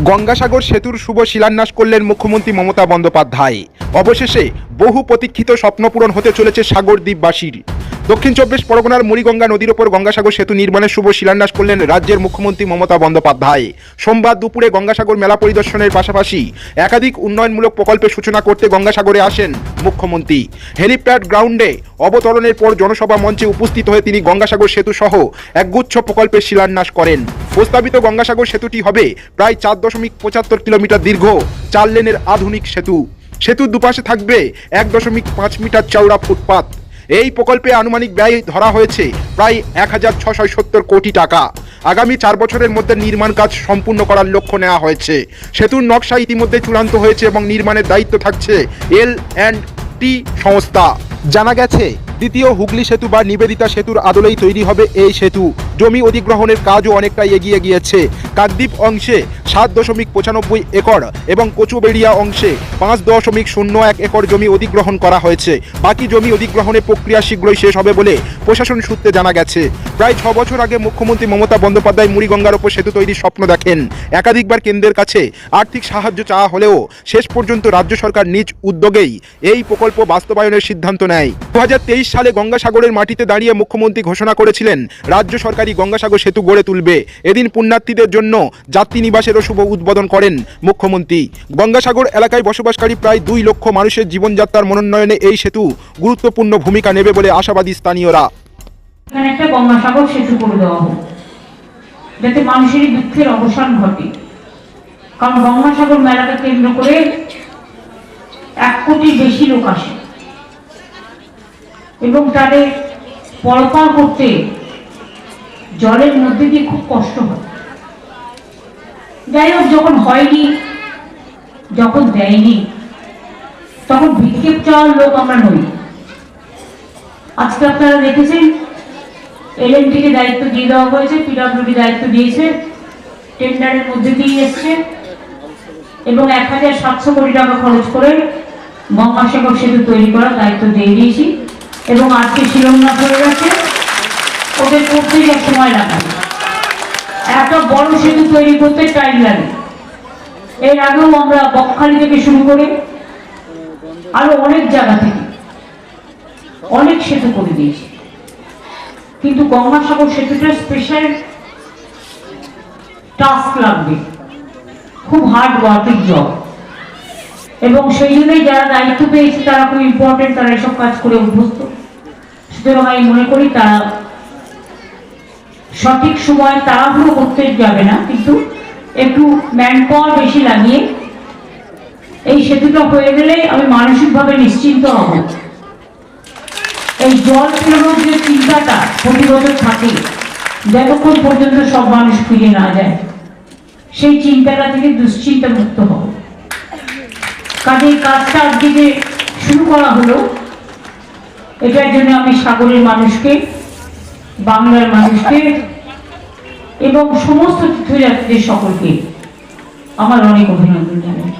গঙ্গাসাগর সেতুর শুভ শিলান্যাস করলেন মুখ্যমন্ত্রী মমতা বন্দ্যোপাধ্যায়। অবশেষে বহু প্রতীক্ষিত স্বপ্নপূরণ হতে চলেছে সাগরদ্বীপবাসীর। দক্ষিণ চব্বিশ পরগনার মুড়িগঙ্গা নদীর ওপর গঙ্গাসাগর সেতু নির্মাণের শুভ শিলান্যাস করলেন রাজ্যের মুখ্যমন্ত্রী মমতা বন্দ্যোপাধ্যায়। সোমবার দুপুরে গঙ্গাসাগর মেলা পরিদর্শনের পাশাপাশি একাধিক উন্নয়নমূলক প্রকল্পের সূচনা করতে গঙ্গাসাগরে আসেন মুখ্যমন্ত্রী। হেলিপ্যাড গ্রাউন্ডে অবতরণের পর জনসভা মঞ্চে উপস্থিত হয়ে তিনি গঙ্গাসাগর সেতু সহ একগুচ্ছ প্রকল্পের শিলান্যাস করেন। প্রস্তাবিত গঙ্গাসাগর সেতুটি হবে প্রায় 4.75 কিলোমিটার দীর্ঘ 4 লেনের আধুনিক সেতু। সেতুর দুপাশে থাকবে 1.5 মিটার চওড়া ফুটপাত। এই প্রকল্পে আনুমানিক ব্যয় ধরা হয়েছে প্রায় 1670 কোটি টাকা। আগামী 4 বছরের মধ্যে নির্মাণ কাজ সম্পূর্ণ করার লক্ষ্য নেওয়া হয়েছে। সেতুর নকশা ইতিমধ্যে চূড়ান্ত হয়েছে এবং নির্মাণের দায়িত্ব থাকছে L&T সংস্থা। জানা গেছে দ্বিতীয় হুগলি সেতু বা নিবেদিতা সেতুর আদলেই তৈরি হবে এই সেতু। জমি অধিগ্রহণের কাজও অনেকটা এগিয়ে গিয়েছে। কাকদ্বীপ অংশে 7.95 একর এবং কচুবেড়িয়া অংশে 5.01 একর জমি অধিগ্রহণ করা হয়েছে। বাকি জমি অধিগ্রহণের প্রক্রিয়া শীঘ্রই শেষ হবে বলে প্রশাসন সূত্রে জানা গেছে। প্রায় 6 বছর আগে মুখ্যমন্ত্রী মমতা বন্দ্যোপাধ্যায় মুড়িগঙ্গার ওপর সেতু তৈরির স্বপ্ন দেখেন। একাধিকবার কেন্দ্রের কাছে আর্থিক সাহায্য চাওয়া হলেও শেষ পর্যন্ত রাজ্য সরকার নিজ উদ্যোগেই এই প্রকল্প বাস্তবায়নের সিদ্ধান্ত নেয়। 2023 সালে গঙ্গাসাগরের মাটিতে দাঁড়িয়ে মুখ্যমন্ত্রী ঘোষণা করেছিলেন রাজ্য সরকারই গঙ্গাসাগর সেতু গড়ে তুলবে। এদিন পুণ্যার্থীদের জন্য যাত্রী নিবাসেরও শুভ উদ্বোধন করেন মুখ্যমন্ত্রী। গঙ্গাসাগর এলাকায় বসবাসকারী প্রায় 2 লক্ষ মানুষের জীবনযাত্রার মনোন্নয়নে এই সেতু গুরুত্বপূর্ণ ভূমিকা নেবে বলে আশাবাদী স্থানীয়রা। এখানে একটা গঙ্গাসাগর সেতু করে দেওয়া হোক, যাতে মানুষের দুঃখের অবসান ঘটে। কারণ গঙ্গাসাগর মেলাকে কেন্দ্র করে 1 কোটির বেশি লোক আসে এবং তাদের পরপার করতে জলের মধ্যে দিয়ে খুব কষ্ট হয়। যাই হোক, যখন হয়নি, যখন দেয়নি, তখন বিক্ষেপ চাওয়ার লোক আমরা নই। আজকে আপনারা দেখেছেন L&T কে দায়িত্ব দিয়ে দেওয়া হয়েছে, PWD দায়িত্ব দিয়েছে, টেন্ডারের মধ্যে দিয়ে এসছে এবং 1700 কোটি টাকা খরচ করে গঙ্গাসাগর সেতু তৈরি করার দায়িত্ব দিয়ে দিয়েছি এবং আজকে শিলান্যাস হয়ে গেছে। ওদের করতে যা সময় লাগে, এত বড় সেতু তৈরি করতে টাইম লাগে। এর আগেও আমরা বকখালি থেকে শুরু করে আরো অনেক জায়গা থেকে অনেক সেতু করে দিয়েছি, কিন্তু গঙ্গাসাগর সেতুটা স্পেশাল টাস্ক লাগবে, খুব হার্ড ওয়ার্কিং জব এবং সেই জন্যই যারা দায়িত্ব পেয়েছে তারা খুব ইম্পর্টেন্ট, তারা এসব কাজ করে অভ্যস্ত। সুতরাং আমি মনে করি তারা সঠিক সময় তাড়াহুড়ো করতে যাবে না, কিন্তু একটু ম্যান পাওয়ার বেশি লাগিয়ে এই সেতুটা হয়ে গেলে আমি মানসিকভাবে নিশ্চিন্ত হব। এই জল ফেরানোর যে চিন্তাটা প্রতি বছর থাকে, যতক্ষণ পর্যন্ত সব মানুষ ফিরে না যায়, সেই চিন্তাটা থেকে দুশ্চিন্তা মুক্ত হব। কাজে এই কাজটা আজকে যে শুরু করা হলো, এটার জন্য আমি সাগরের মানুষকে, বাংলার মানুষকে এবং সমস্ত তীর্থযাত্রীদের সকলকে আমার অনেক অভিনন্দন জানাই।